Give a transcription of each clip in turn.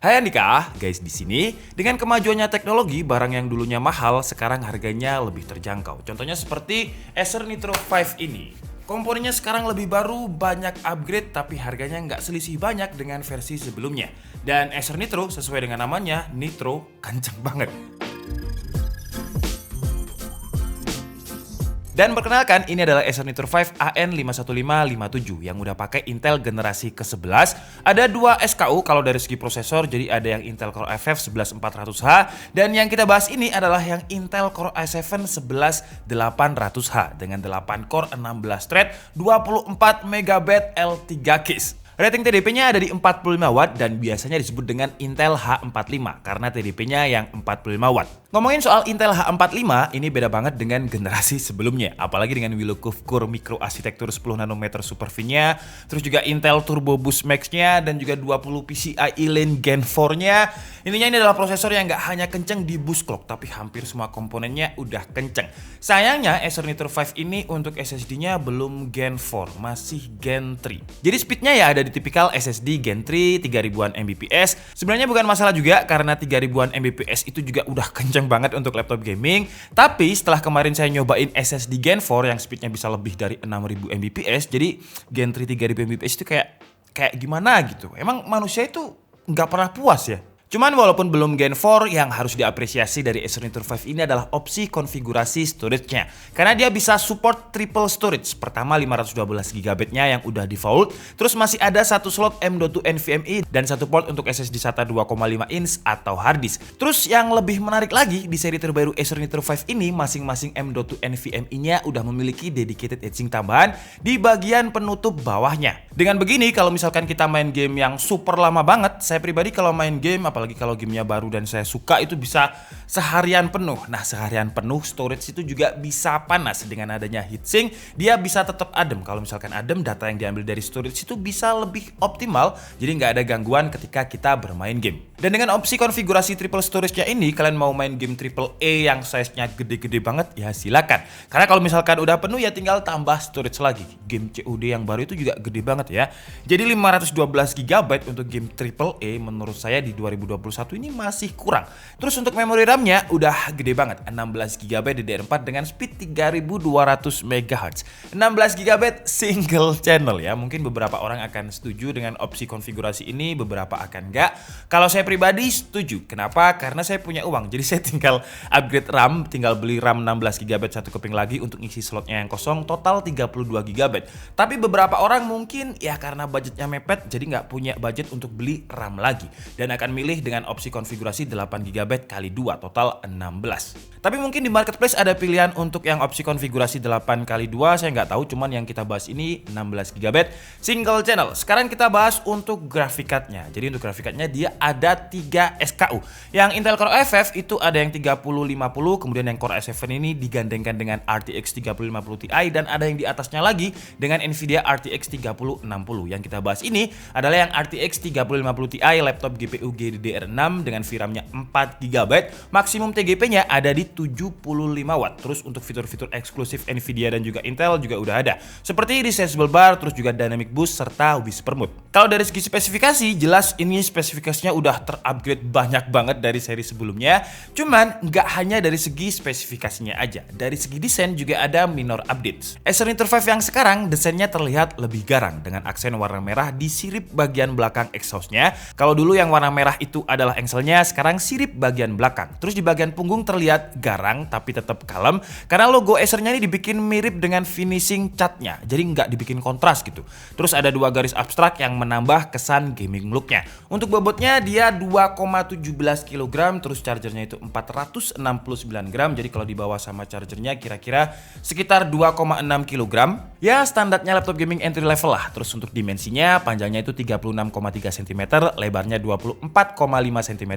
Hai Andika, guys di sini dengan kemajuannya teknologi, barang yang dulunya mahal sekarang harganya lebih terjangkau. Contohnya seperti Acer Nitro 5 ini. Komponennya sekarang lebih baru, banyak upgrade tapi harganya nggak selisih banyak dengan versi sebelumnya. Dan Acer Nitro sesuai dengan namanya, Nitro kenceng banget. Dan perkenalkan, ini adalah Acer Nitro 5 AN51557 yang udah pakai Intel generasi ke-11. Ada dua SKU kalau dari segi prosesor, jadi ada yang Intel Core i5 11400H dan yang kita bahas ini adalah yang Intel Core i7 11800H dengan 8 core 16 thread 24 MB L3 case. Rating TDP-nya ada di 45 Watt dan biasanya disebut dengan Intel H45 karena TDP-nya yang 45 Watt. Ngomongin soal Intel H45, ini beda banget dengan generasi sebelumnya. Apalagi dengan Willow Cove Core Micro Arsitektur 10 nanometer Super V-nya, terus juga Intel Turbo Boost Max-nya, dan juga 20 PCIe Lane Gen 4-nya. Intinya ini adalah prosesor yang nggak hanya kenceng di boost clock, tapi hampir semua komponennya udah kenceng. Sayangnya Acer Nitro 5 ini untuk SSD-nya belum Gen 4, masih Gen 3. Jadi speed-nya ya ada di tipikal SSD Gen 3 3000-an Mbps. Sebenarnya bukan masalah juga karena 3000-an Mbps itu juga udah kenceng banget untuk laptop gaming. Tapi setelah kemarin saya nyobain SSD Gen 4 yang speednya bisa lebih dari 6000 Mbps, jadi Gen 3 3000 Mbps itu kayak gimana gitu. Emang manusia itu nggak pernah puas ya? Cuman walaupun belum Gen 4, yang harus diapresiasi dari Acer Nitro 5 ini adalah opsi konfigurasi storage-nya. Karena dia bisa support triple storage. Pertama 512GB-nya yang udah default, terus masih ada satu slot M.2 NVMe dan satu port untuk SSD SATA 2,5 inch atau hard disk. Terus yang lebih menarik lagi, di seri terbaru Acer Nitro 5 ini masing-masing M.2 NVMe-nya udah memiliki dedicated etching tambahan di bagian penutup bawahnya. Dengan begini, kalau misalkan kita main game yang super lama banget, saya pribadi kalau main game apalagi kalau gamenya baru dan saya suka itu bisa seharian penuh. Nah, seharian penuh storage itu juga bisa panas dengan adanya heatsink. Dia bisa tetap adem. Kalau misalkan adem, data yang diambil dari storage itu bisa lebih optimal. Jadi nggak ada gangguan ketika kita bermain game. Dan dengan opsi konfigurasi triple storage-nya ini, kalian mau main game triple A yang size-nya gede-gede banget, ya silakan. Karena kalau misalkan udah penuh ya tinggal tambah storage lagi. Game COD yang baru itu juga gede banget ya. Jadi 512GB untuk game triple A menurut saya di 2021 ini masih kurang. Terus untuk memori RAM-nya udah gede banget, 16GB DDR4 dengan speed 3200 MHz. 16GB single channel ya. Mungkin beberapa orang akan setuju dengan opsi konfigurasi ini, beberapa akan enggak. Kalau saya pribadi setuju. Kenapa? Karena saya punya uang. Jadi saya tinggal upgrade RAM, tinggal beli RAM 16GB satu keping lagi untuk isi slotnya yang kosong, total 32GB. Tapi beberapa orang mungkin ya karena budgetnya mepet, jadi nggak punya budget untuk beli RAM lagi dan akan milih dengan opsi konfigurasi 8GB x 2 total 16. Tapi mungkin di marketplace ada pilihan untuk yang opsi konfigurasi 8x2, saya nggak tahu, cuman yang kita bahas ini 16GB single channel. Sekarang kita bahas untuk graphic card-nya. Jadi untuk graphic card-nya dia ada 3 SKU. Yang Intel Core i5 itu ada yang 3050, kemudian yang Core i7 ini digandengkan dengan RTX 3050 Ti dan ada yang di atasnya lagi dengan Nvidia RTX 3060. Yang kita bahas ini adalah yang RTX 3050 Ti laptop GPU GDDR6 dengan VRAM-nya 4GB, maksimum TGP-nya ada di 75 Watt. Terus untuk fitur-fitur eksklusif Nvidia dan juga Intel juga udah ada, seperti rechargeable bar, terus juga dynamic boost serta whisper mode. Kalau dari segi spesifikasi, jelas ini spesifikasinya udah terupgrade banyak banget dari seri sebelumnya. Cuman nggak hanya dari segi spesifikasinya aja, dari segi desain juga ada minor updates. Acer Nitro 5 yang sekarang desainnya terlihat lebih garang dengan aksen warna merah di sirip bagian belakang exhaust-nya. Kalau dulu yang warna merah itu adalah engselnya, sekarang sirip bagian belakang. Terus di bagian punggung terlihat garang tapi tetap kalem karena logo Acer-nya ini dibikin mirip dengan finishing catnya, jadi nggak dibikin kontras gitu. Terus ada dua garis abstrak yang menambah kesan gaming look-nya. Untuk bobotnya dia 2,17 kg, terus chargernya itu 469 gram. Jadi kalau dibawa sama chargernya kira-kira sekitar 2,6 kg. Ya standarnya laptop gaming entry level lah. Terus untuk dimensinya, panjangnya itu 36,3 cm, lebarnya 24,5 cm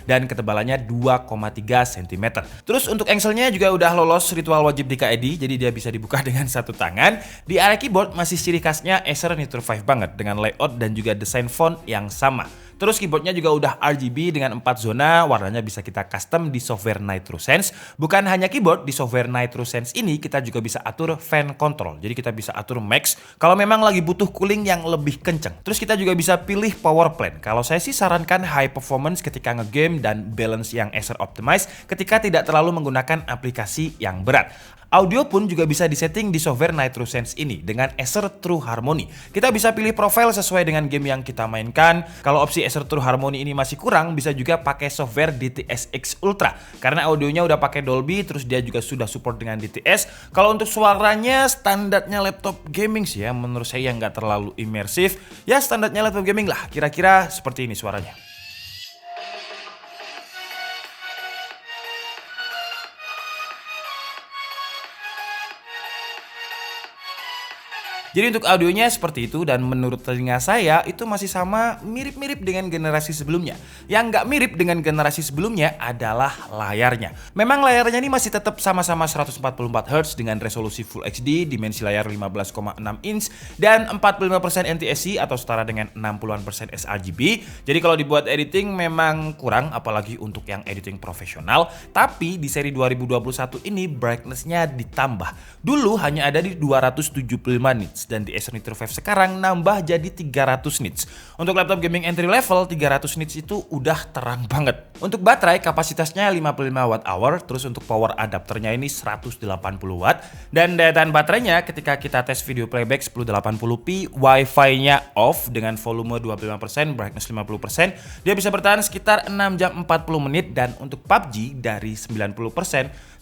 dan ketebalannya 2,3 cm. Terus untuk engselnya juga udah lolos ritual wajib DKID, jadi dia bisa dibuka dengan satu tangan. Di area keyboard masih ciri khasnya Acer Nitro 5 banget dengan layout dan juga desain font yang sama. Terus keyboardnya juga udah RGB dengan 4 zona, warnanya bisa kita custom di software NitroSense. Bukan hanya keyboard, di software NitroSense ini kita juga bisa atur fan control. Jadi kita bisa atur max kalau memang lagi butuh cooling yang lebih kenceng. Terus kita juga bisa pilih power plan. Kalau saya sih sarankan high performance ketika ngegame dan balance yang Acer optimize ketika tidak terlalu menggunakan aplikasi yang berat. Audio pun juga bisa disetting di software NitroSense ini dengan Acer True Harmony. Kita bisa pilih profile sesuai dengan game yang kita mainkan. Kalau opsi Acer True Harmony ini masih kurang, bisa juga pakai software DTS-X Ultra. Karena audionya udah pakai Dolby, terus dia juga sudah support dengan DTS. Kalau untuk suaranya, standarnya laptop gaming sih ya, menurut saya nggak terlalu imersif. Ya standarnya laptop gaming lah, kira-kira seperti ini suaranya. Jadi untuk audionya seperti itu dan menurut telinga saya itu masih sama mirip-mirip dengan generasi sebelumnya. Yang nggak mirip dengan generasi sebelumnya adalah layarnya. Memang layarnya ini masih tetap sama-sama 144 Hz dengan resolusi Full HD, dimensi layar 15,6 inch dan 45% NTSC atau setara dengan 60% sRGB. Jadi kalau dibuat editing memang kurang, apalagi untuk yang editing profesional. Tapi di seri 2021 ini brightness-nya ditambah. Dulu hanya ada di 275 nits. Dan di Acer Nitro 5 sekarang nambah jadi 300 nits. Untuk laptop gaming entry level 300 nits itu udah terang banget. Untuk baterai kapasitasnya 55 Wh, terus untuk power adapternya ini 180 Watt dan daya tahan baterainya ketika kita tes video playback 1080p, Wi-Fi-nya off dengan volume 25%, brightness 50%, dia bisa bertahan sekitar 6 jam 40 menit dan untuk PUBG dari 90%,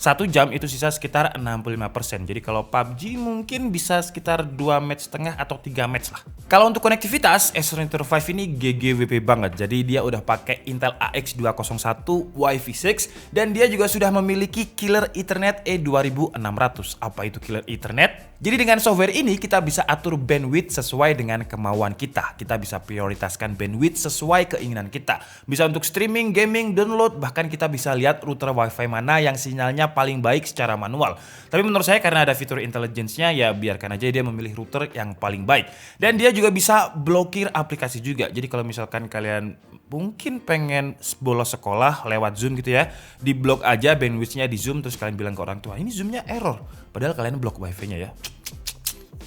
1 jam itu sisa sekitar 65%. Jadi kalau PUBG mungkin bisa sekitar 2 match setengah atau 3 match lah. Kalau untuk konektivitas, Acer Nitro 5 ini GGWP banget. Jadi dia udah pakai Intel AX201 Wi-Fi 6 dan dia juga sudah memiliki Killer Ethernet E2600. Apa itu Killer Ethernet? Jadi dengan software ini kita bisa atur bandwidth sesuai dengan kemauan kita. Kita bisa prioritaskan bandwidth sesuai keinginan kita. Bisa untuk streaming, gaming, download, bahkan kita bisa lihat router Wi-Fi mana yang sinyalnya paling baik secara manual. Tapi menurut saya karena ada fitur intelligence-nya ya biarkan aja dia memilih router yang paling baik. Dan dia juga bisa blokir aplikasi juga. Jadi kalau misalkan kalian mungkin pengen bolos sekolah lewat Zoom gitu ya, diblok aja bandwidth-nya di Zoom terus kalian bilang ke orang tua, ini Zoom-nya error. Padahal kalian blok Wi-Fi-nya ya.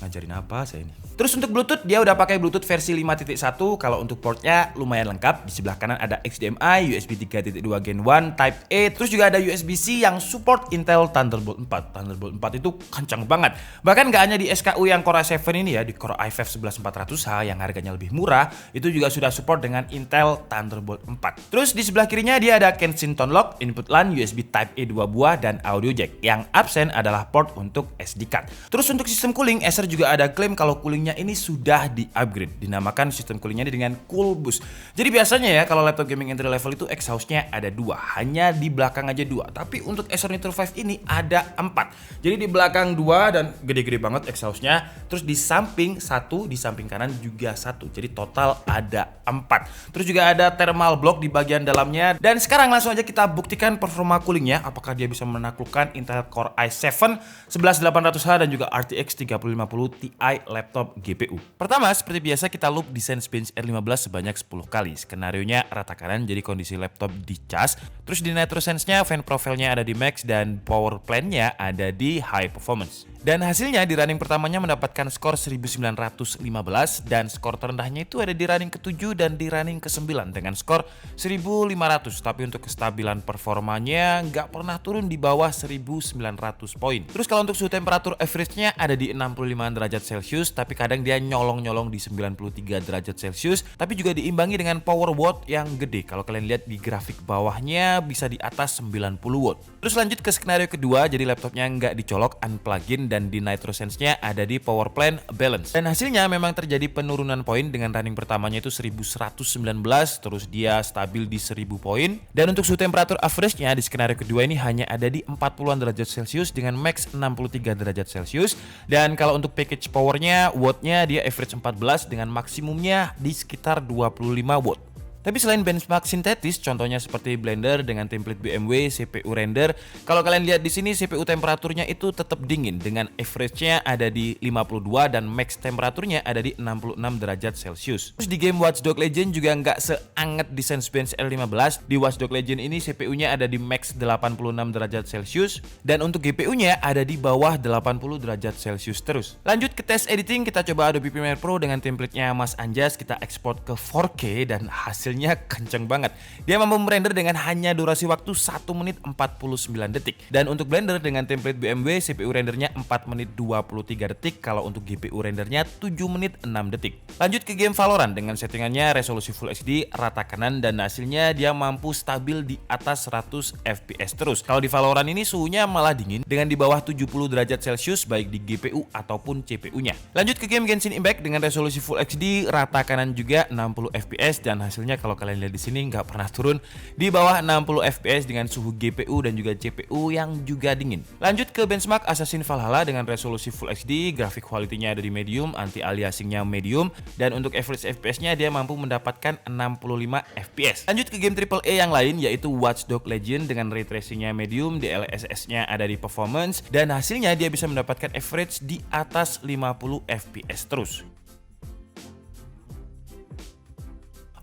Ngajarin apa saya ini? Terus untuk Bluetooth dia udah pakai Bluetooth versi 5.1. Kalau untuk portnya lumayan lengkap. Di sebelah kanan ada HDMI, USB 3.2 Gen 1, Type A, terus juga ada USB-C yang support Intel Thunderbolt 4. Thunderbolt 4 itu kencang banget. Bahkan gak hanya di SKU yang Core i7 ini ya, di Core i5 11400H yang harganya lebih murah, itu juga sudah support dengan Intel Thunderbolt 4. Terus di sebelah kirinya dia ada Kensington Lock, input LAN, USB Type A 2 buah dan audio jack. Yang absen adalah port untuk SD card. Terus untuk sistem cooling, Acer juga ada klaim kalau cooling ini sudah di-upgrade. Dinamakan sistem coolingnya dengan Cool Boost. Jadi biasanya ya kalau laptop gaming entry level itu exhaust-nya ada 2. Hanya di belakang aja 2. Tapi untuk Acer Nitro 5 ini ada 4. Jadi di belakang 2 dan gede-gede banget exhaust-nya. Terus di samping 1, di samping kanan juga 1. Jadi total ada 4. Terus juga ada thermal block di bagian dalamnya. Dan sekarang langsung aja kita buktikan performa coolingnya. Apakah dia bisa menaklukkan Intel Core i7 11800H dan juga RTX 3050 Ti laptop GPU. Pertama, seperti biasa kita loop di Sensebench R15 sebanyak 10 kali. Skenarionya rata kanan jadi kondisi laptop dicas. Terus di NitroSense-nya fan profile-nya ada di max dan power plan-nya ada di high performance. Dan hasilnya di running pertamanya mendapatkan skor 1915 dan skor terendahnya itu ada di running ke-7 dan di running ke-9 dengan skor 1500. Tapi untuk kestabilan performanya nggak pernah turun di bawah 1900 poin. Terus kalau untuk suhu temperatur average-nya ada di 65 derajat Celcius, tapi kadang dia nyolong-nyolong di 93 derajat Celcius, tapi juga diimbangi dengan power watt yang gede. Kalau kalian lihat di grafik bawahnya bisa di atas 90 watt. Terus lanjut ke skenario kedua, jadi laptopnya nggak dicolok, unplug-in dan di NitroSense-nya ada di power plan balance. Dan hasilnya memang terjadi penurunan poin dengan running pertamanya itu 1119, terus dia stabil di 1000 poin. Dan untuk suhu temperatur average-nya di skenario kedua ini hanya ada di 40-an derajat Celcius dengan max 63 derajat Celcius. Dan kalau untuk package power-nya, watt-nya dia average 14 dengan maksimumnya di sekitar 25 watt. Tapi selain benchmark sintetis, contohnya seperti Blender dengan template BMW, CPU render, kalau kalian lihat di sini CPU temperaturnya itu tetap dingin dengan average-nya ada di 52 dan max temperaturnya ada di 66 derajat Celcius. Terus di game Watch Dogs Legion juga nggak seanget di Sensebench R15. Di Watch Dogs Legion ini CPU-nya ada di max 86 derajat Celcius dan untuk GPU-nya ada di bawah 80 derajat Celcius terus. Lanjut ke tes editing, kita coba Adobe Premiere Pro dengan template-nya Mas Anjas, kita ekspor ke 4K dan hasilnya kenceng banget. Dia mampu merender dengan hanya durasi waktu 1 menit 49 detik. Dan untuk Blender dengan template BMW, CPU rendernya 4 menit 23 detik, kalau untuk GPU rendernya 7 menit 6 detik. Lanjut ke game Valorant dengan settingannya resolusi Full HD, rata kanan, dan hasilnya dia mampu stabil di atas 100 FPS terus. Kalau di Valorant ini suhunya malah dingin dengan di bawah 70 derajat Celcius baik di GPU ataupun CPU-nya. Lanjut ke game Genshin Impact dengan resolusi Full HD, rata kanan juga 60 FPS dan hasilnya kalau kalian lihat di sini nggak pernah turun di bawah 60 FPS dengan suhu GPU dan juga CPU yang juga dingin. Lanjut ke benchmark Assassin's Valhalla dengan resolusi Full HD, grafik quality-nya ada di medium, anti-aliasingnya medium, dan untuk average FPS-nya dia mampu mendapatkan 65 FPS. Lanjut ke game AAA yang lain yaitu Watch Dogs Legion dengan ray tracing-nya medium, DLSS-nya ada di performance, dan hasilnya dia bisa mendapatkan average di atas 50 FPS terus.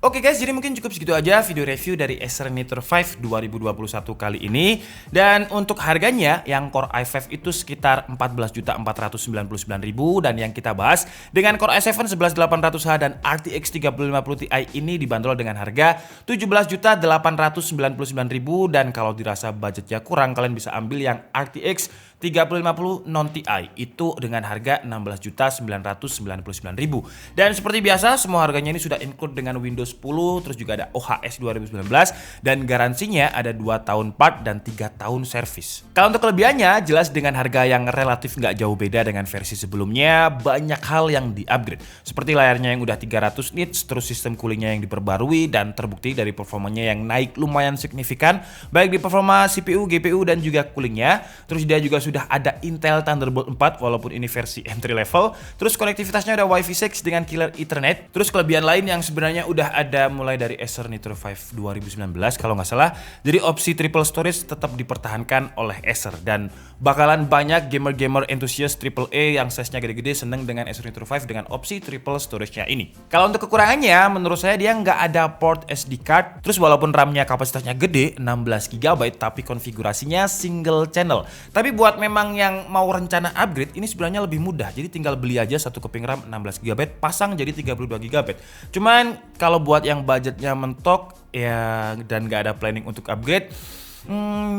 Oke guys, jadi mungkin cukup segitu aja video review dari Acer Nitro 5 2021 kali ini. Dan untuk harganya yang Core i5 itu sekitar 14.499.000 dan yang kita bahas dengan Core i7 11800H dan RTX 3050 Ti ini dibanderol dengan harga 17.899.000 dan kalau dirasa budgetnya kurang kalian bisa ambil yang RTX 3050 non Ti itu dengan harga 16.999.000. Dan seperti biasa semua harganya ini sudah include dengan Windows 10, terus juga ada OHS 2019 dan garansinya ada 2 tahun part dan 3 tahun servis. Kalau untuk kelebihannya jelas dengan harga yang relatif nggak jauh beda dengan versi sebelumnya, banyak hal yang di-upgrade. Seperti layarnya yang udah 300 nits, terus sistem coolingnya yang diperbarui dan terbukti dari performanya yang naik lumayan signifikan baik di performa CPU, GPU dan juga coolingnya. Terus dia juga sudah ada Intel Thunderbolt 4 walaupun ini versi entry level. Terus konektivitasnya ada Wi-Fi 6 dengan killer Ethernet. Terus kelebihan lain yang sebenarnya udah ada mulai dari Acer Nitro 5 2019 kalau nggak salah. Jadi opsi triple storage tetap dipertahankan oleh Acer dan bakalan banyak gamer-gamer enthusiast AAA yang size-nya gede-gede seneng dengan Acer Nitro 5 dengan opsi triple storage-nya ini. Kalau untuk kekurangannya menurut saya dia nggak ada port SD card. Terus walaupun RAM-nya kapasitasnya gede 16 GB tapi konfigurasinya single channel. Tapi buat memang yang mau rencana upgrade ini sebenarnya lebih mudah. Jadi tinggal beli aja satu keping RAM 16 GB pasang jadi 32 GB. Cuman kalau buat yang budgetnya mentok ya dan gak ada planning untuk upgrade,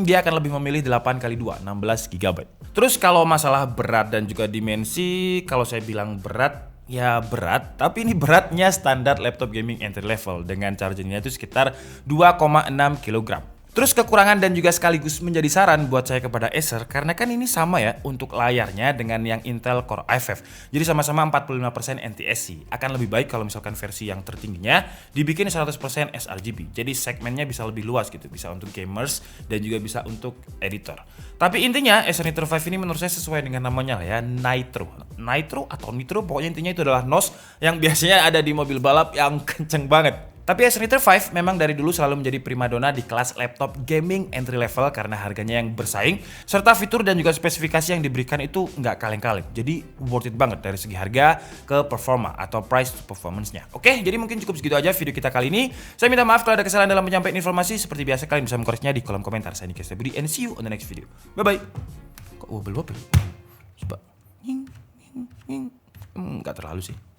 dia akan lebih memilih 8x2 16 GB. Terus kalau masalah berat dan juga dimensi, kalau saya bilang berat ya berat, tapi ini beratnya standar laptop gaming entry level dengan chargernya itu sekitar 2,6 kg. Terus kekurangan dan juga sekaligus menjadi saran buat saya kepada Acer karena kan ini sama ya untuk layarnya dengan yang Intel Core i5. Jadi sama-sama 45% NTSC. Akan lebih baik kalau misalkan versi yang tertingginya dibikin 100% sRGB. Jadi segmennya bisa lebih luas gitu, bisa untuk gamers dan juga bisa untuk editor. Tapi intinya Acer Nitro 5 ini menurut saya sesuai dengan namanya lah ya, Nitro. Nitro atau Nitro pokoknya intinya itu adalah NOS yang biasanya ada di mobil balap yang kenceng banget. Tapi Acer Nitro 5 memang dari dulu selalu menjadi primadona di kelas laptop gaming entry level karena harganya yang bersaing serta fitur dan juga spesifikasi yang diberikan itu nggak kaleng-kaleng. Jadi worth it banget dari segi harga ke performa atau price to performance-nya. Oke, jadi mungkin cukup segitu aja video kita kali ini. Saya minta maaf kalau ada kesalahan dalam menyampaikan informasi. Seperti biasa kalian bisa mengkoreksinya di kolom komentar. Saya Nicky Budi and see you on the next video. Bye bye. Kok wobble-wobble? Coba. Nggak terlalu sih.